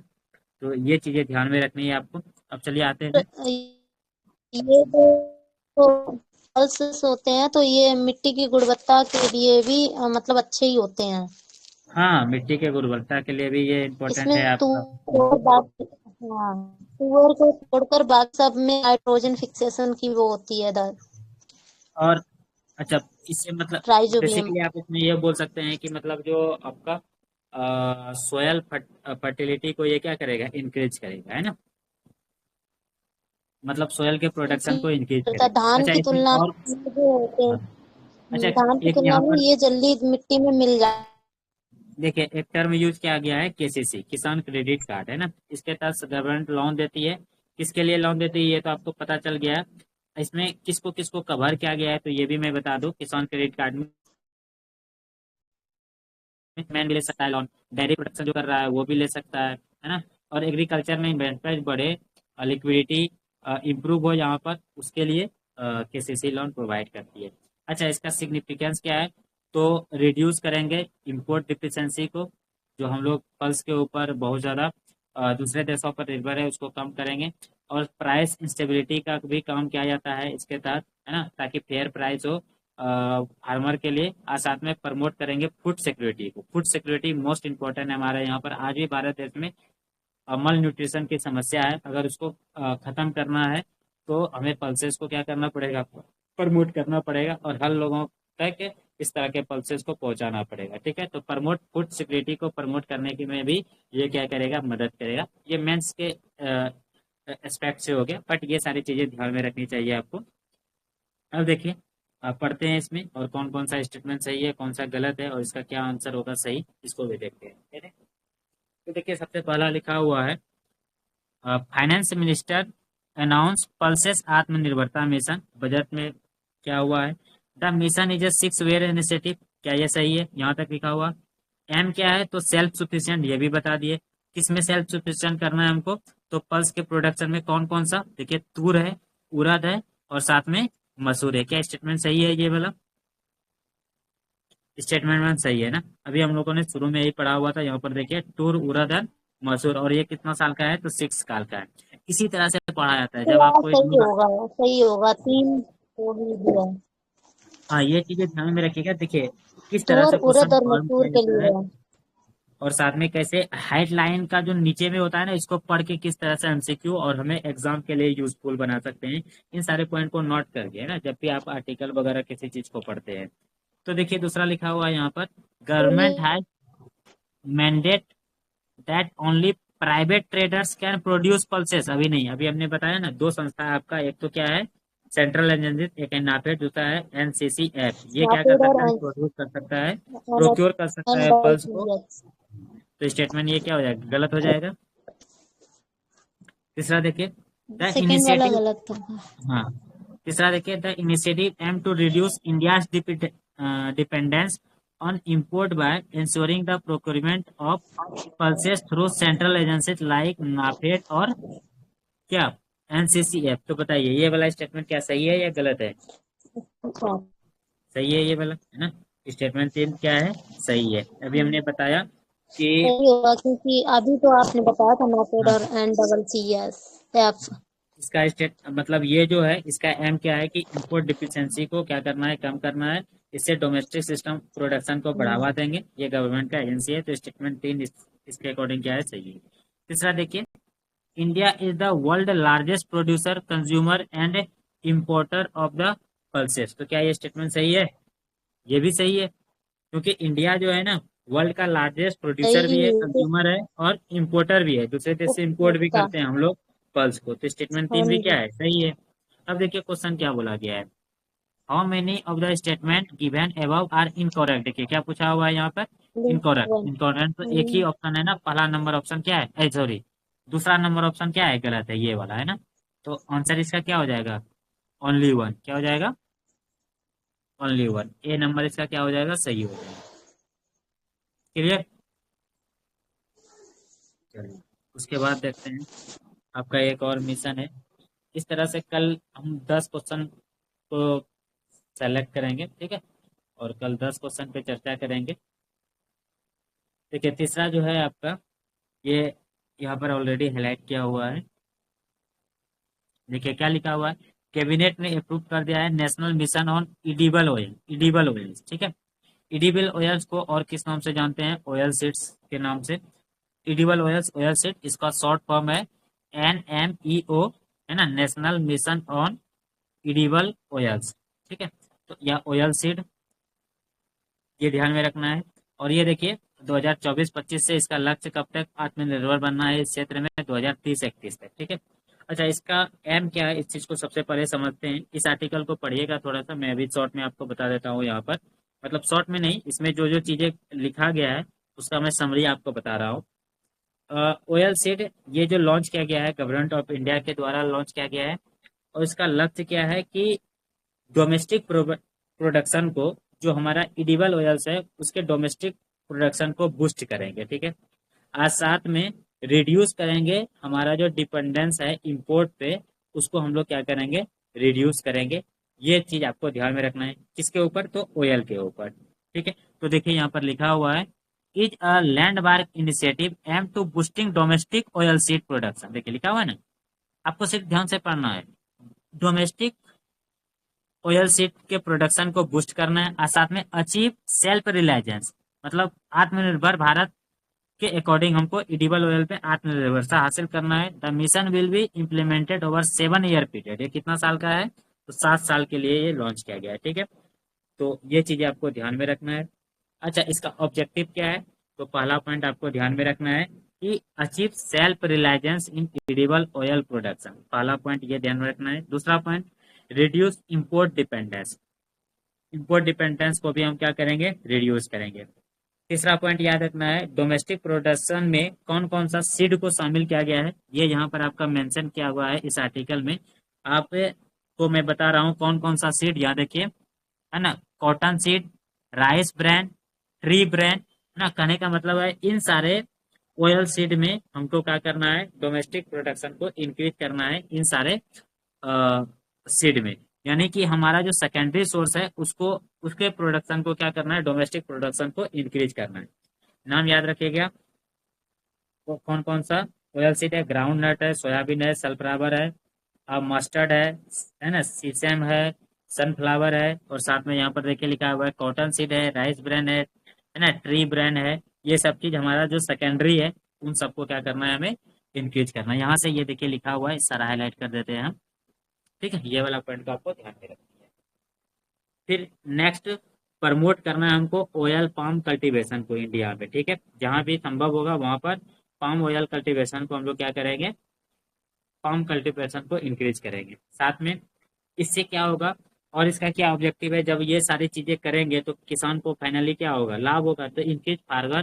तो ये चीजें ध्यान में रखनी है आपको। अब चलिए आते हैं। ये तो पल्सेस होते हैं, तो ये मिट्टी की गुणवत्ता के लिए भी मतलब अच्छे ही होते हैं। हाँ, मिट्टी के गुणवत्ता के लिए भी ये इम्पोर्टेंट इसमें है आपका। हाँ, तुअर को छोड़कर बाकी सब में नाइट्रोजन फिक्सेशन की वो होती है दर और अच्छा, इससे मतलब राइजोबियम। बेसिकली आप इसमें ये बोल सकते हैं कि मतलब जो आपका सोयल फर्टिलिटी को ये क्या करेगा, इंक्रीज करेगा, है ना। मतलब सोयल के प्रोडक्शन को इंक्रीज करता करेगा। धान अच्छा की इसमें तुलना और, में जो होते हैं, हाँ, अच्छा धान की एक तुलना यहाँ में पर ये जल्दी मिट्टी में मिल जाए। देखिए, एक टर्म यूज किया गया है केसीसी, किसान क्रेडिट कार्ड, है ना। इसके तहत गवर्नमेंट लोन देती है। किसके लिए लोन देती है ये तो आपको पता चल गया है। इसमें किसको किसको कवर किया गया है तो ये भी मैं बता दूं। किसान क्रेडिट कार्ड में मैन भी ले सकता है लोन, डेयरी प्रोडक्शन जो कर रहा है वो भी ले सकता है ना। और एग्रीकल्चर में इन्वेस्टमेंट बढ़े, लिक्विडिटी इंप्रूव हो यहाँ पर, उसके लिए केसीसी लोन प्रोवाइड करती है। अच्छा, इसका सिग्निफिकेंस क्या है, तो रिड्यूस करेंगे इंपोर्ट डिफिशियंसी को, जो हम लोग पल्स के ऊपर बहुत ज़्यादा दूसरे देशों पर निर्भर है उसको कम करेंगे। और प्राइस इंस्टेबिलिटी का भी काम किया जाता है इसके तहत, है ना, ताकि फेयर प्राइस हो फार्मर के लिए। और साथ में प्रमोट करेंगे फूड सिक्योरिटी को। फूड सिक्योरिटी मोस्ट इम्पोर्टेंट है हमारे यहाँ पर। आज भी भारत देश में मल न्यूट्रिशन की समस्या है, अगर उसको खत्म करना है तो हमें पल्सेस को क्या करना पड़ेगा, प्रमोट करना पड़ेगा, और हर लोगों तक इस तरह के पल्सेस को पहुंचाना पड़ेगा। ठीक है, तो प्रमोट फूड सिक्योरिटी को प्रमोट करने की में भी ये क्या करेगा, मदद करेगा। ये मेंस के एस्पेक्ट से हो गया, बट ये सारी चीजें ध्यान में रखनी चाहिए आपको। अब देखिए, आप पढ़ते हैं इसमें और कौन कौन सा स्टेटमेंट सही है, कौन सा गलत है, और इसका क्या आंसर होगा सही, इसको भी देखते हैं। ठीक है? तो देखिए, सबसे पहला लिखा हुआ है, फाइनेंस मिनिस्टर अनाउंस पल्सेस आत्मनिर्भरता मिशन। बजट में क्या हुआ है, the mission is a 6 year initiative. क्या ये सही है, यहाँ तक लिखा हुआ। एम क्या है, तो सेल्फ सफिशिएंट, ये भी बता दिए। किसमें सेल्फ सफिशिएंट करना है हमको, तो पल्स के प्रोडक्शन में कौन कौन सा, देखिए तूर है, उड़द है, और साथ में मसूर है। क्या स्टेटमेंट सही है ये वाला, स्टेटमेंट में सही है ना। अभी हम लोगों ने शुरू में यही पढ़ा हुआ था, यहाँ पर देखिए तूर उड़द है, मसूर, और ये कितना साल का है, तो 6 साल का है। इसी तरह से पढ़ा जाता है तो जब यार आपको एक सही होगा, सही होगा, तीन तो ही दिया। हाँ, ये चीजें ध्यान में रखिएगा। देखिए किस तरह तूर से उड़द क्वेश्चन और फॉर्म मसूर किया के जाता है, लिए है। और साथ में कैसे हेडलाइन का जो नीचे में होता है ना, इसको पढ़ के किस तरह से एमसीक्यू और हमें एग्जाम के लिए यूजफुल बना सकते हैं। इन सारे पॉइंट को नोट करके, है ना, जब भी आप आर्टिकल वगैरह किसी चीज को पढ़ते हैं। तो देखिए दूसरा लिखा हुआ है यहाँ पर, तो गवर्नमेंट ये has mandate that only private traders can produce pulses. अभी नहीं, अभी हमने बताया ना, दो संस्था है आपका, एक तो क्या है सेंट्रल एजेंसी, एक है नाफेड, दूसरा है एनसीसी ऐप। ये क्या कर नाफेड सकता और है, प्रोड्यूस कर सकता है, प्रोक्योर कर सकता है पल्स को। NWS। तो स्टेटमेंट ये क्या हो जाएगा, गलत हो जाएगा। तीसरा देखिए, द सेकंड वाला इनिशिएटिव, गलत था। हाँ, तीसरा देखिए, the initiative aim to reduce India's dependence on import by ensuring the procurement of pulses through central agencies like NAFED और क्या, एनसीसी ऐप। तो बताइए ये वाला स्टेटमेंट क्या सही है या गलत है। अच्छा, सही है ये वाला, है ना। स्टेटमेंट 3 क्या है, सही है। अभी हमने बताया कि सही होगा, क्योंकि अभी तो आपने बताया था नाफेड हाँ, और NCCS एफ। इसका स्टेट मतलब ये जो है, इसका एम क्या है कि इंपोर्ट डिफिशियंसी को क्या करना है, कम करना है। इससे डोमेस्टिक सिस्टम प्रोडक्शन को बढ़ावा देंगे। ये गवर्नमेंट का एजेंसी है, तो स्टेटमेंट 3 इसके अकॉर्डिंग क्या है, सही है। तीसरा देखिए, India is the world largest producer consumer and importer of the pulses. तो क्या ये स्टेटमेंट सही है? ये भी सही है, क्योंकि इंडिया जो है ना वर्ल्ड का लार्जेस्ट प्रोड्यूसर सही भी है, है। कंज्यूमर है और इम्पोर्टर भी है, दूसरे देश से इम्पोर्ट भी उपभोक्ता। करते हैं हम लोग पल्स को। तो स्टेटमेंट हाँ 3 भी क्या जी। है? सही है। अब देखिए क्वेश्चन क्या बोला गया है। How many of the statement given above are incorrect. देखिए क्या पूछा हुआ है यहाँ पर। इनकरेक्ट। वन। इनकरेक्ट तो एक ही ऑप्शन है ना, पहला नंबर ऑप्शन क्या है, सॉरी, दूसरा नंबर ऑप्शन क्या है, गलत है, ये वाला है ना। तो आंसर इसका क्या हो जाएगा? Only one. क्या हो जाएगा? Only one. ए नंबर इसका क्या हो जाएगा? सही हो जाएगा। क्लियर? चलिए उसके बाद देखते हैं, आपका एक और मिशन है। इस तरह से कल हम 10 क्वेश्चन को सेलेक्ट करेंगे, ठीक है, और कल 10 क्वेश्चन पे चर्चा करेंगे। देखिए तीसरा जो है आपका, ये यहाँ पर ऑलरेडी हाईलाइट किया हुआ है। देखिए क्या लिखा हुआ है। कैबिनेट ने अप्रूव कर दिया है national mission on edible oil. Edible oils, ठीक है। इडिबल ऑयल्स को और किस नाम से जानते हैं? ऑयल सीड्स के नाम से। इडिबल ऑयल्स, ऑयल सीड, इसका शॉर्ट फॉर्म है NMEO, है ना, national mission on edible oils, ठीक है। तो यह ऑयल सीड, ये ध्यान में रखना है। और ये देखिए 2024-25 से इसका लक्ष्य कब तक आत्मनिर्भर बनना है इस क्षेत्र में? 2030-31 तक, ठीक है। अच्छा इसका एम क्या है, इस चीज को सबसे पहले समझते हैं। इस आर्टिकल को पढ़िएगा थोड़ा सा, मैं अभी शॉर्ट में आपको बता देता हूँ यहाँ पर। मतलब शॉर्ट में नहीं, इसमें जो जो चीजें लिखा गया है उसका मैं समरी आपको बता रहा हूँ। ओयल सीड ये जो लॉन्च किया गया है, गवर्नमेंट ऑफ इंडिया के द्वारा लॉन्च किया गया है। और इसका लक्ष्य क्या है कि डोमेस्टिक प्रोडक्शन को, जो हमारा इडिबल ऑयल्स है उसके डोमेस्टिक प्रोडक्शन को बूस्ट करेंगे, ठीक है। आज साथ में रिड्यूस करेंगे हमारा जो डिपेंडेंस है इंपोर्ट पे, उसको हम लोग क्या करेंगे? रिड्यूस करेंगे। ये चीज आपको ध्यान में रखना है। किसके ऊपर? तो ऑयल के ऊपर, ठीक है। तो देखिए यहाँ पर लिखा हुआ है, is a landmark initiative aim to boosting domestic oil seed production. देखिए लिखा हुआ है ना, आपको सिर्फ ध्यान से पढ़ना है। डोमेस्टिक ऑयल सीड के प्रोडक्शन को बूस्ट करना है और साथ में अचीव सेल्फ रिलायंस, मतलब आत्मनिर्भर भारत के अकॉर्डिंग हमको एडिबल ऑयल पे आत्मनिर्भरता हासिल करना है। The mission will be implemented over 7 year period. ये कितना साल का है? तो 7 साल के लिए ये लॉन्च किया गया है, ठीक है। तो ये चीजें आपको ध्यान में रखना है। अच्छा इसका ऑब्जेक्टिव क्या है? तो पहला पॉइंट आपको ध्यान में रखना है कि अचीव सेल्फ रिलायंस इन एडिबल ऑयल प्रोडक्शन। पहला पॉइंट ये ध्यान में रखना है। दूसरा point, reduce import dependence. Import dependence को भी हम क्या करेंगे? रिड्यूस करेंगे। तीसरा पॉइंट याद रखना है, डोमेस्टिक प्रोडक्शन में कौन कौन सा सीड को शामिल किया गया है, ये यहाँ पर आपका मेंशन किया हुआ है इस आर्टिकल में। आप को मैं बता रहा हूँ कौन कौन सा सीड, याद रखिए, है ना। Cotton seed, rice brand, tree brand, है ना। कहने का मतलब है इन सारे ऑयल सीड में हमको क्या करना है? डोमेस्टिक प्रोडक्शन को इंक्रीज करना है इन सारे सीड में। यानी कि हमारा जो सेकेंडरी सोर्स है उसको, उसके प्रोडक्शन को क्या करना है? डोमेस्टिक प्रोडक्शन को इंक्रीज करना है। नाम याद रखिएगा। वो कौन कौन सा ऑयल सीड है? ग्राउंड नट है, सोयाबीन है, सनफ्लावर है, मस्टर्ड है ना, सीसम है, सनफ्लावर है, और साथ में यहाँ पर देखिए लिखा हुआ है कॉटन सीड है, राइस ब्रांड है ना, ट्री ब्रांड है। ये सब चीज हमारा जो सेकेंडरी है उन सबको क्या करना है? हमें इंक्रीज करना है। यहाँ से ये देखिए लिखा हुआ है, इस सारा हाईलाइट कर देते हैं हम, ठीक है। ये वाला पॉइंट को आपको ध्यान में रखना है। फिर नेक्स्ट, प्रमोट करना है हमको ऑयल पाम कल्टीवेशन को इंडिया में, ठीक है। जहां भी संभव होगा वहां पर पाम ऑयल कल्टीवेशन को हम लोग क्या करेंगे? पाम कल्टीवेशन को इंक्रीज करेंगे। साथ में इससे क्या होगा और इसका क्या ऑब्जेक्टिव है? जब ये सारी चीजें करेंगे तो किसान को फाइनली क्या होगा? लाभ होगा। तो इंक्रीज फार्मर,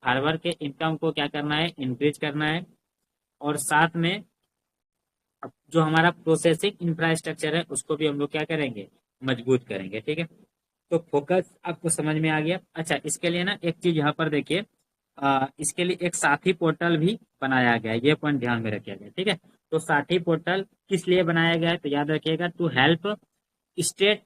फार्मर के इनकम को क्या करना है? इंक्रीज करना है। और साथ में अब जो हमारा प्रोसेसिंग इंफ्रास्ट्रक्चर है उसको भी हम लोग क्या करेंगे? मजबूत करेंगे, ठीक है। तो फोकस आपको समझ में आ गया। अच्छा इसके लिए ना एक चीज यहाँ पर देखिए, इसके लिए एक साथी पोर्टल भी बनाया गया है, ये पॉइंट ध्यान में रखिएगा, ठीक है। तो साथी पोर्टल किस लिए बनाया गया है? तो याद रखिएगा, to help state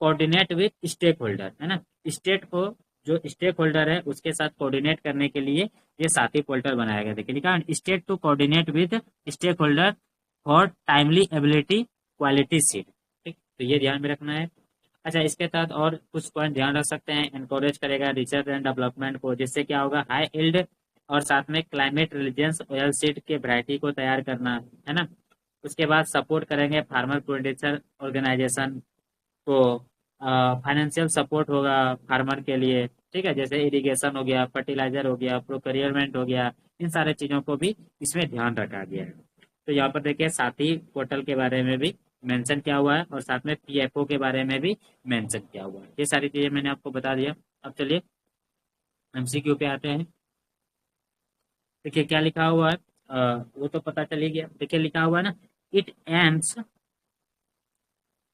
coordinate with stake holder, है ना। स्टेट को, जो स्टेक होल्डर है उसके साथ कोऑर्डिनेट करने के लिए ये साथी पोर्टल बनाया गया। देखिए लिखा है, state to coordinate with stake holder for timely ability quality seed, ठीक। तो ये ध्यान में रखना है। अच्छा इसके तहत और कुछ पॉइंट ध्यान रख सकते हैं। एनकरेज करेगा रिसर्च एंड डेवलपमेंट को, जिससे क्या होगा? हाई इल्ड और साथ में क्लाइमेट रिलीजियंस ऑयल सीड के वैरायटी को तैयार करना, है ना। उसके बाद सपोर्ट करेंगे फार्मर प्रोड्यूसर ऑर्गेनाइजेशन को, फाइनेंशियल सपोर्ट होगा फार्मर के लिए, ठीक है, जैसे इरिगेशन हो गया, फर्टिलाइजर हो गया, प्रोक्योरमेंट हो गया, इन सारे चीजों को भी इसमें ध्यान रखा गया है। तो यहाँ पर देखिए साथी पोर्टल के बारे में भी मेंशन किया हुआ है और साथ में पीएफओ के बारे में भी मेंशन किया हुआ है। ये सारी चीजें मैंने आपको बता दिया। अब चलिए एमसीक्यू पे आते हैं। देखिए क्या लिखा हुआ है, वो तो पता चल ही गया। देखिए लिखा हुआ है ना, it aims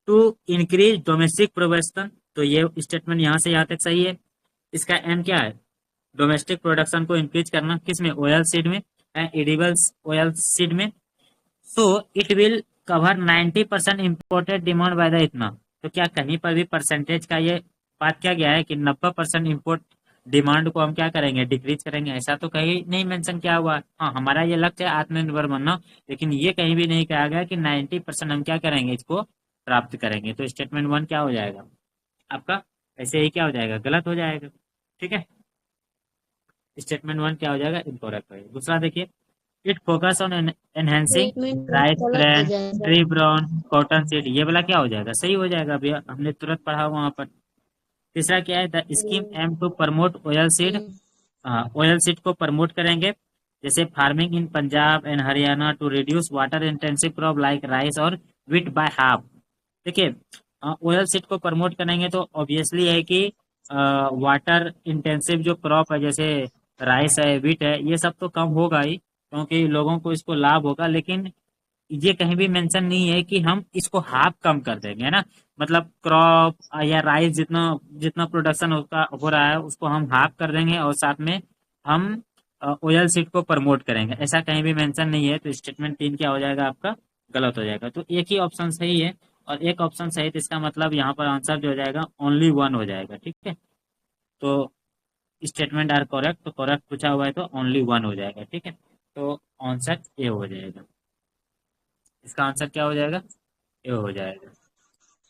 to increase domestic production. तो ये स्टेटमेंट यहाँ से यहाँ तक सही है। इसका एम क्या है, डोमेस्टिक प्रोडक्शन को इंक्रीज करना, किसमें, ऑयल सीड में, एडिबल्स ऑयल सीड में। So it will cover 90% imported demand by the इतना। तो क्या कहीं पर भी परसेंटेज का ये बात किया गया है कि 90% इम्पोर्ट डिमांड को हम क्या करेंगे, डिक्रीज करेंगे? ऐसा तो कहीं नहीं मेंशन किया हुआ है। हाँ, हमारा ये लक्ष्य है आत्मनिर्भर बनना, लेकिन ये कहीं भी नहीं कहा गया कि 90% हम क्या करेंगे, इसको प्राप्त करेंगे। तो स्टेटमेंट वन क्या हो जाएगा आपका, ऐसे ही क्या हो जाएगा, गलत हो जाएगा। ठीक है, स्टेटमेंट वन क्या हो जाएगा, इनकरेक्ट है। दूसरा देखिए, it focus on enhancing statement rice गलत हो ब्रांड, जाएगा। ट्री ब्राउन, कॉटन सीड, ये वाला क्या हो जाएगा, सही हो जाएगा भैया, हमने तुरंत पढ़ा वहां पर। तीसरा क्या है, the scheme aim to promote oil seed. Hmm, oil seed को प्रमोट करेंगे, जैसे farming in Punjab and Haryana to reduce water intensive crop like rice और व्हीट बाय हाफ। देखिए ऑयल सीड को प्रमोट करेंगे तो ऑब्वियसली है कि वाटर इंटेंसिव जो क्रॉप है, जैसे राइस है, व्हीट है, ये सब तो कम होगा ही, क्योंकि लोगों को इसको लाभ होगा। लेकिन ये कहीं भी मेंशन नहीं है कि हम इसको हाफ कम कर देंगे, है ना। मतलब क्रॉप या राइस जितना जितना प्रोडक्शन उसका हो रहा है उसको हम हाफ कर देंगे और साथ में हम ऑयल सीड को प्रमोट करेंगे, ऐसा कहीं भी मेंशन नहीं है। तो स्टेटमेंट तीन क्या हो जाएगा आपका, गलत हो जाएगा। तो एक ही ऑप्शन सही है और एक ऑप्शन सही, तो इसका मतलब यहाँ पर आंसर जो हो जाएगा ओनली वन हो जाएगा। ठीक है, तो स्टेटमेंट आर करेक्ट, तो करेक्ट पूछा हुआ है तो ओनली वन हो जाएगा। ठीक है, तो आंसर ए हो जाएगा। इसका आंसर क्या हो जाएगा, ए हो जाएगा।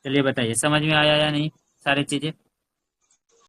चलिए बताइए समझ में आया या नहीं सारी चीजें।